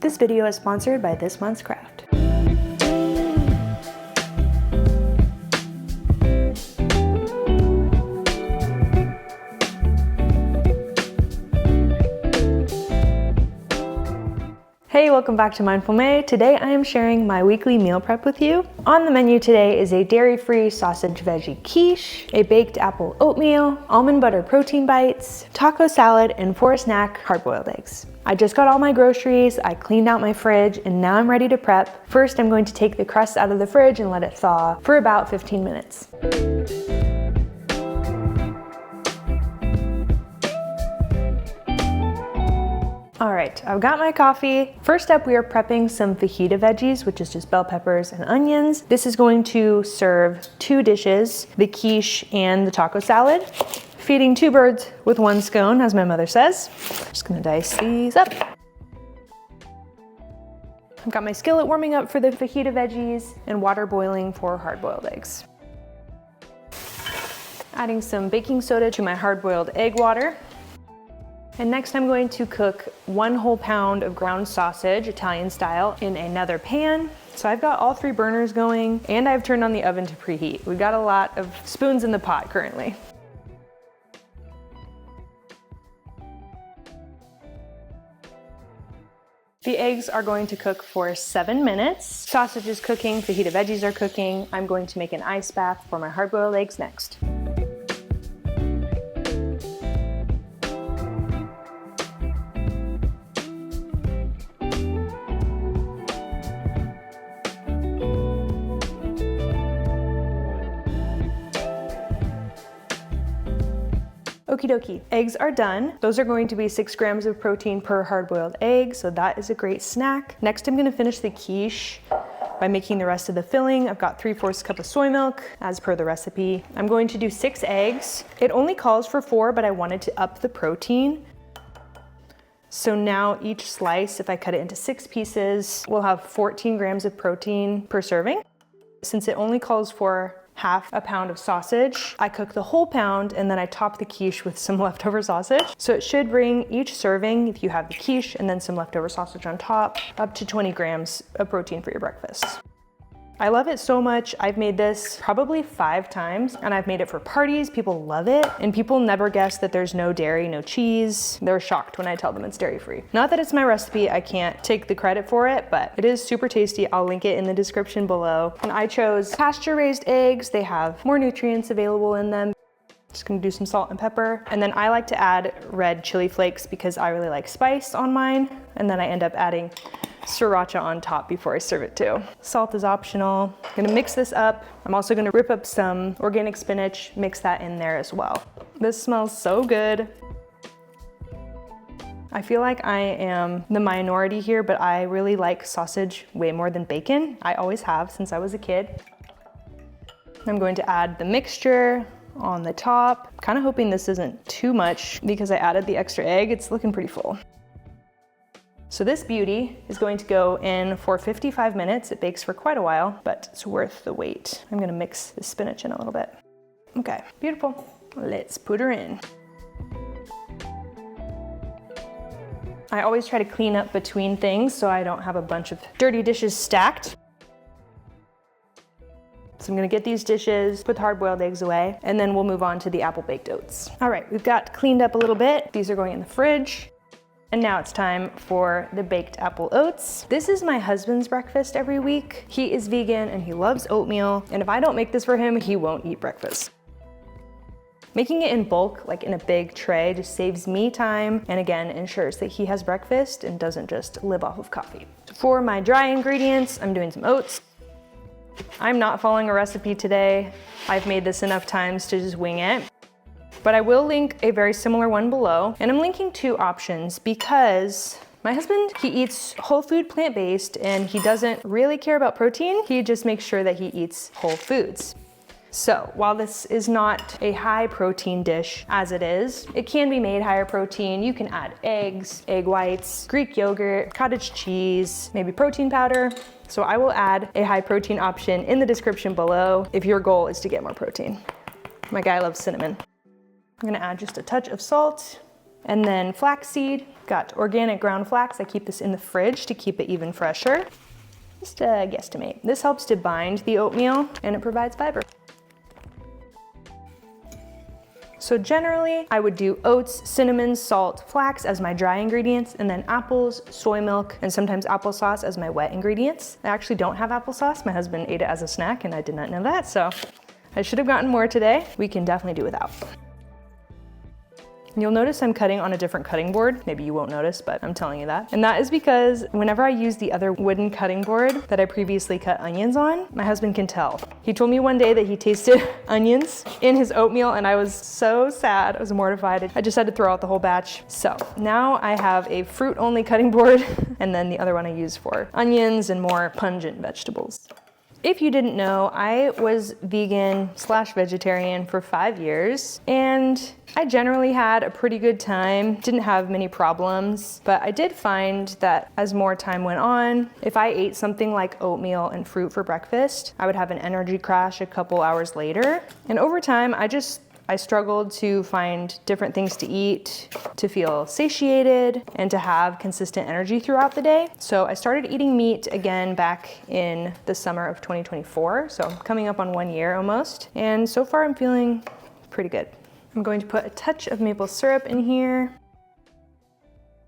This video is sponsored by this month's craft. Hey, welcome back to Mindful May. Today I am sharing my weekly meal prep with you. On the menu today is a dairy-free sausage veggie quiche, a baked apple oatmeal, almond butter protein bites, taco salad, and for a snack, hard-boiled eggs. I just got all my groceries, I cleaned out my fridge, and now I'm ready to prep. First, I'm going to take the crust out of the fridge and let it thaw for about 15 minutes. All right, I've got my coffee. First up, we are prepping some fajita veggies, which is just bell peppers and onions. This is going to serve 2 dishes, the quiche and the taco salad. Feeding 2 birds with 1 scone, as my mother says. Just gonna dice these up. I've got my skillet warming up for the fajita veggies and water boiling for hard-boiled eggs. Adding some baking soda to my hard-boiled egg water. And next I'm going to cook 1 whole pound of ground sausage, Italian style, in another pan. So I've got all 3 burners going and I've turned on the oven to preheat. We've got a lot of spoons in the pot currently. The eggs are going to cook for 7 minutes. Sausage is cooking, fajita veggies are cooking. I'm going to make an ice bath for my hard-boiled eggs next. Okie dokie, eggs are done. Those are going to be 6 grams of protein per hard-boiled egg, so that is a great snack. Next, I'm gonna finish the quiche by making the rest of the filling. I've got 3/4 cup of soy milk, as per the recipe. I'm going to do 6 eggs. It only calls for 4, but I wanted to up the protein. So now each slice, if I cut it into 6 pieces, will have 14 grams of protein per serving. Since it only calls for half a pound of sausage, I cook the whole pound and then I top the quiche with some leftover sausage. So it should bring each serving, if you have the quiche and then some leftover sausage on top, up to 20 grams of protein for your breakfast. I love it so much. I've made this probably 5 times and I've made it for parties. People love it and people never guess that there's no dairy, no cheese. They're shocked when I tell them it's dairy-free. Not that it's my recipe, I can't take the credit for it, but it is super tasty. I'll link it in the description below. And I chose pasture-raised eggs. They have more nutrients available in them. Just gonna do some salt and pepper. And then I like to add red chili flakes because I really like spice on mine. And then I end up adding sriracha on top before I serve it too. Salt is optional. I'm gonna mix this up. I'm also gonna rip up some organic spinach, mix that in there as well. This smells so good. I feel like I am the minority here, but I really like sausage way more than bacon. I always have since I was a kid. I'm going to add the mixture on the top. Kind of hoping this isn't too much because I added the extra egg. It's looking pretty full. So this beauty is going to go in for 55 minutes. It bakes for quite a while, but it's worth the wait. I'm gonna mix the spinach in a little bit. Okay, beautiful. Let's put her in. I always try to clean up between things so I don't have a bunch of dirty dishes stacked. So I'm gonna get these dishes, put the hard-boiled eggs away, and then we'll move on to the apple baked oats. All right, we've got cleaned up a little bit. These are going in the fridge. And now it's time for the baked apple oats. This is my husband's breakfast every week. He is vegan and he loves oatmeal. And if I don't make this for him, he won't eat breakfast. Making it in bulk, like in a big tray, just saves me time and again, ensures that he has breakfast and doesn't just live off of coffee. For my dry ingredients, I'm doing some oats. I'm not following a recipe today. I've made this enough times to just wing it. But I will link a very similar one below. And I'm linking 2 options because my husband, he eats whole food plant-based and he doesn't really care about protein. He just makes sure that he eats whole foods. So while this is not a high protein dish as it is, it can be made higher protein. You can add eggs, egg whites, Greek yogurt, cottage cheese, maybe protein powder. So I will add a high protein option in the description below if your goal is to get more protein. My guy loves cinnamon. I'm gonna add just a touch of salt And then flaxseed, got organic ground flax. I keep this in the fridge to keep it even fresher. Just a guesstimate. This helps to bind the oatmeal and it provides fiber. So generally, I would do oats, cinnamon, salt, flax as my dry ingredients, and then apples, soy milk, and sometimes applesauce as my wet ingredients. I actually don't have applesauce. My husband ate it as a snack and I did not know that, so I should have gotten more today. We can definitely do without. You'll notice I'm cutting on a different cutting board. Maybe you won't notice, but I'm telling you that. And that is because whenever I use the other wooden cutting board that I previously cut onions on, my husband can tell. He told me one day that he tasted onions in his oatmeal and I was so sad, I was mortified. I just had to throw out the whole batch. So now I have a fruit-only cutting board and then the other one I use for onions and more pungent vegetables. If you didn't know, I was vegan/vegetarian for 5 years and I generally had a pretty good time, didn't have many problems, but I did find that as more time went on, if I ate something like oatmeal and fruit for breakfast, I would have an energy crash a couple hours later. And over time, I struggled to find different things to eat, to feel satiated, and to have consistent energy throughout the day. So I started eating meat again back in the summer of 2024, so coming up on 1 year almost. And so far I'm feeling pretty good. I'm going to put a touch of maple syrup in here.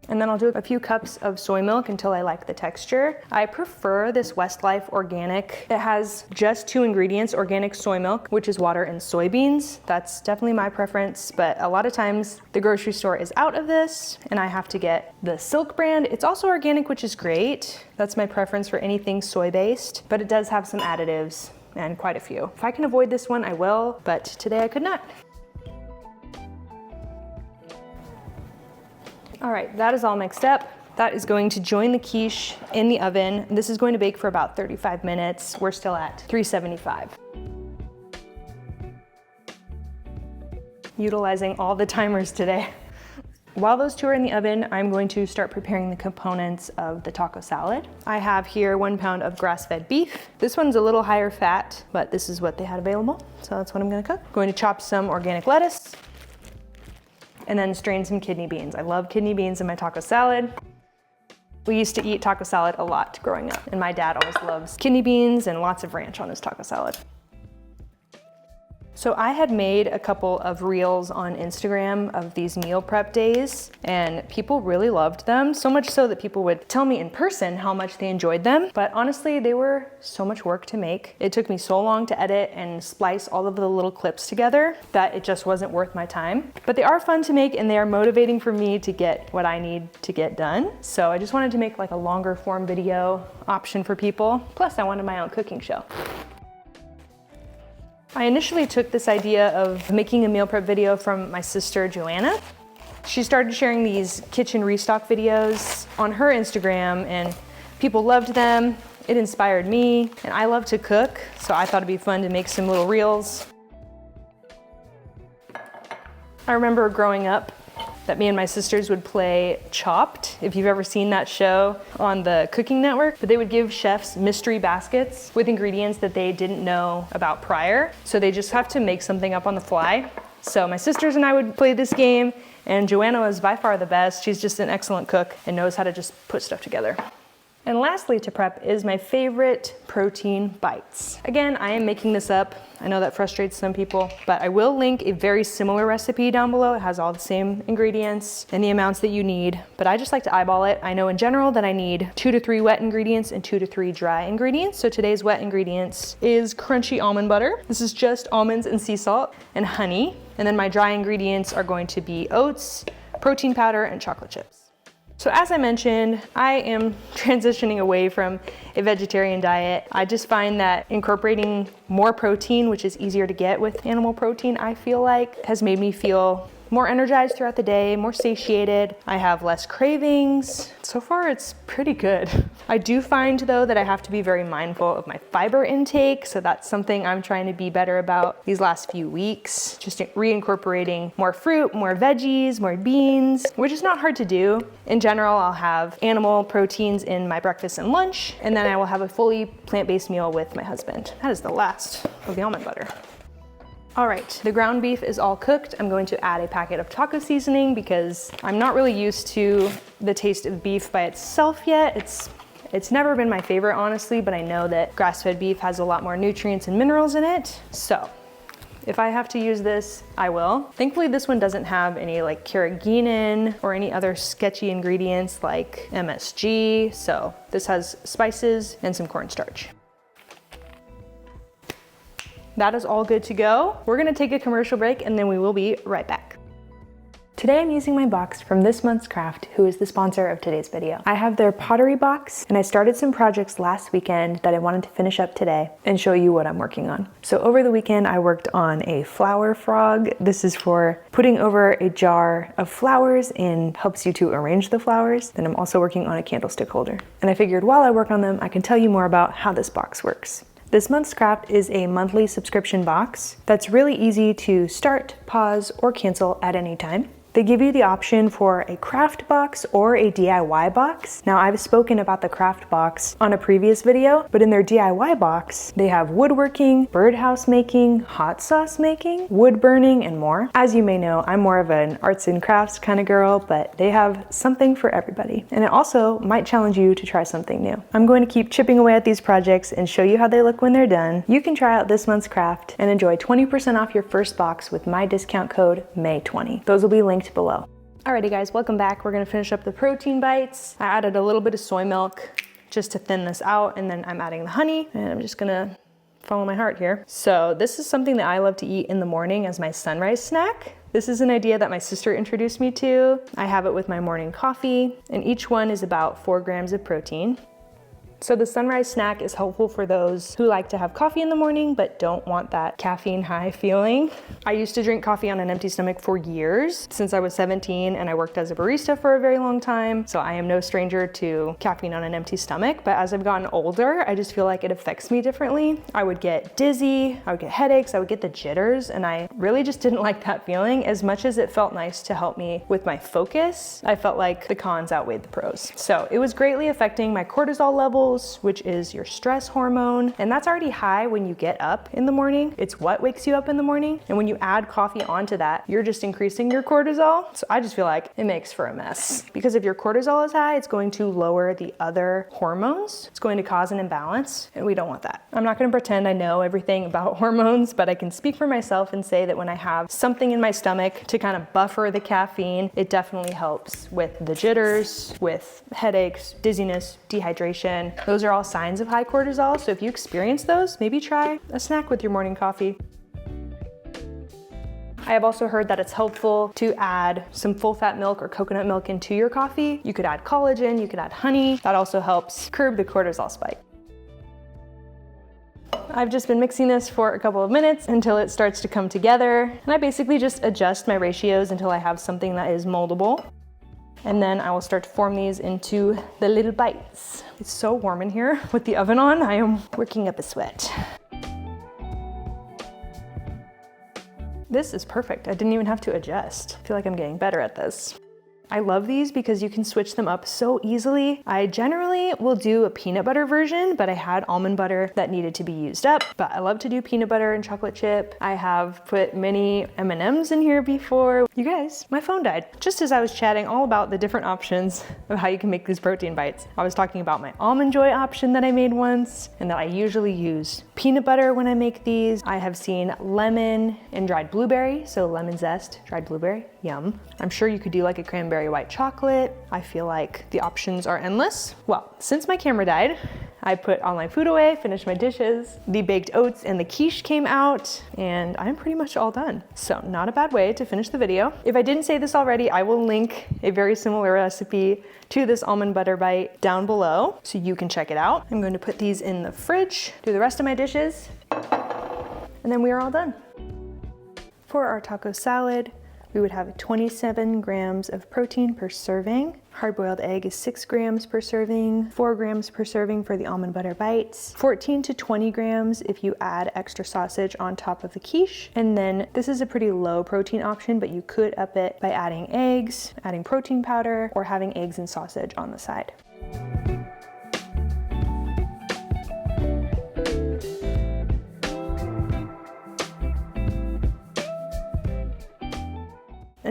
And then I'll do a few cups of soy milk until I like the texture. I prefer this Westlife Organic. It has just 2 ingredients, organic soy milk, which is water and soybeans. That's definitely my preference, but a lot of times the grocery store is out of this and I have to get the Silk brand. It's also organic, which is great. That's my preference for anything soy-based, but it does have some additives and quite a few. If I can avoid this one, I will, but today I could not. All right, that is all mixed up. That is going to join the quiche in the oven. This is going to bake for about 35 minutes. We're still at 375. Utilizing all the timers today. While those 2 are in the oven, I'm going to start preparing the components of the taco salad. I have here 1 pound of grass-fed beef. This one's a little higher fat, but this is what they had available. So that's what I'm gonna cook. Going to chop some organic lettuce, and then strain some kidney beans. I love kidney beans in my taco salad. We used to eat taco salad a lot growing up, and my dad always loves kidney beans and lots of ranch on his taco salad. So I had made a couple of reels on Instagram of these meal prep days, and people really loved them, so much so that people would tell me in person how much they enjoyed them. But honestly, they were so much work to make. It took me so long to edit and splice all of the little clips together that it just wasn't worth my time. But they are fun to make and they are motivating for me to get what I need to get done. So I just wanted to make like a longer form video option for people. Plus I wanted my own cooking show. I initially took this idea of making a meal prep video from my sister, Joanna. She started sharing these kitchen restock videos on her Instagram and people loved them. It inspired me and I love to cook, so I thought it'd be fun to make some little reels. I remember growing up that me and my sisters would play Chopped, if you've ever seen that show on the Cooking Network, but they would give chefs mystery baskets with ingredients that they didn't know about prior. So they just have to make something up on the fly. So my sisters and I would play this game, and Joanna was by far the best. She's just an excellent cook and knows how to just put stuff together. And lastly to prep is my favorite protein bites. Again, I am making this up. I know that frustrates some people, but I will link a very similar recipe down below. It has all the same ingredients and the amounts that you need, but I just like to eyeball it. I know in general that I need 2 to 3 wet ingredients and 2 to 3 dry ingredients. So today's wet ingredients is crunchy almond butter. This is just almonds and sea salt and honey. And then my dry ingredients are going to be oats, protein powder, and chocolate chips. So as I mentioned, I am transitioning away from a vegetarian diet. I just find that incorporating more protein, which is easier to get with animal protein, I feel like, has made me feel more energized throughout the day, more satiated. I have less cravings. So far, it's pretty good. I do find though that I have to be very mindful of my fiber intake. So that's something I'm trying to be better about these last few weeks. Just reincorporating more fruit, more veggies, more beans, which is not hard to do. In general, I'll have animal proteins in my breakfast and lunch, and then I will have a fully plant-based meal with my husband. That is the last of the almond butter. All right, the ground beef is all cooked. I'm going to add a packet of taco seasoning because I'm not really used to the taste of beef by itself yet. It's never been my favorite, honestly, but I know that grass-fed beef has a lot more nutrients and minerals in it. So if I have to use this, I will. Thankfully, this one doesn't have any like carrageenan or any other sketchy ingredients like MSG. So this has spices and some cornstarch. That is all good to go. We're gonna take a commercial break and then we will be right back. Today I'm using my box from This Month's Craft, who is the sponsor of today's video. I have their pottery box and I started some projects last weekend that I wanted to finish up today and show you what I'm working on. So over the weekend I worked on a flower frog. This is for putting over a jar of flowers and helps you to arrange the flowers. Then I'm also working on a candlestick holder. And I figured while I work on them, I can tell you more about how this box works. This Month's Craft is a monthly subscription box that's really easy to start, pause, or cancel at any time. They give you the option for a craft box or a DIY box. Now, I've spoken about the craft box on a previous video, but in their DIY box, they have woodworking, birdhouse making, hot sauce making, wood burning, and more. As you may know, I'm more of an arts and crafts kind of girl, but they have something for everybody. And it also might challenge you to try something new. I'm going to keep chipping away at these projects and show you how they look when they're done. You can try out This Month's Craft and enjoy 20% off your first box with my discount code MAY20. Those will be linked below. Alrighty guys, welcome back. We're gonna finish up the protein bites. I added a little bit of soy milk just to thin this out, and then I'm adding the honey, and I'm just gonna follow my heart here. So this is something that I love to eat in the morning as my sunrise snack. This is an idea that my sister introduced me to. I have it with my morning coffee, and each one is about 4 grams of protein. So the sunrise snack is helpful for those who like to have coffee in the morning but don't want that caffeine high feeling. I used to drink coffee on an empty stomach for years, since I was 17, and I worked as a barista for a very long time. So I am no stranger to caffeine on an empty stomach, but as I've gotten older, I just feel like it affects me differently. I would get dizzy, I would get headaches, I would get the jitters, and I really just didn't like that feeling. As much as it felt nice to help me with my focus, I felt like the cons outweighed the pros. So it was greatly affecting my cortisol levels, which is your stress hormone, and that's already high when you get up in the morning. It's what wakes you up in the morning, and when you add coffee onto that, you're just increasing your cortisol. So I just feel like it makes for a mess, because if your cortisol is high, it's going to lower the other hormones. It's going to cause an imbalance, and we don't want that. I'm not going to pretend I know everything about hormones, but I can speak for myself and say that when I have something in my stomach to kind of buffer the caffeine, it definitely helps with the jitters, with headaches, dizziness, dehydration. Those are all signs of high cortisol, so if you experience those, maybe try a snack with your morning coffee. I have also heard that it's helpful to add some full-fat milk or coconut milk into your coffee. You could add collagen, you could add honey. That also helps curb the cortisol spike. I've just been mixing this for a couple of minutes until it starts to come together, and I basically just adjust my ratios until I have something that is moldable. And then I will start to form these into the little bites. It's so warm in here with the oven on. I am working up a sweat. This is perfect. I didn't even have to adjust. I feel like I'm getting better at this. I love these because you can switch them up so easily. I generally will do a peanut butter version, but I had almond butter that needed to be used up. But I love to do peanut butter and chocolate chip. I have put mini M&Ms in here before. You guys, my phone died. Just as I was chatting all about the different options of how you can make these protein bites, I was talking about my almond joy option that I made once, and that I usually use peanut butter when I make these. I have seen lemon and dried blueberry, so lemon zest, dried blueberry, yum. I'm sure you could do like a cranberry white chocolate. I feel like the options are endless. Well, since my camera died, I put all my food away, finished my dishes. The baked oats and the quiche came out, and I'm pretty much all done. So not a bad way to finish the video. If I didn't say this already, I will link a very similar recipe to this almond butter bite down below, so you can check it out. I'm going to put these in the fridge, do the rest of my dishes, and then we are all done. For our taco salad, we would have 27 grams of protein per serving. Hard-boiled egg is 6 grams per serving, 4 grams per serving for the almond butter bites, 14 to 20 grams if you add extra sausage on top of the quiche. And then this is a pretty low protein option, but you could up it by adding eggs, adding protein powder, or having eggs and sausage on the side.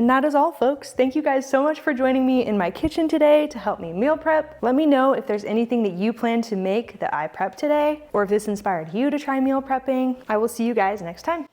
And that is all, folks. Thank you guys so much for joining me in my kitchen today to help me meal prep. Let me know if there's anything that you plan to make that I prepped today, or if this inspired you to try meal prepping. I will see you guys next time.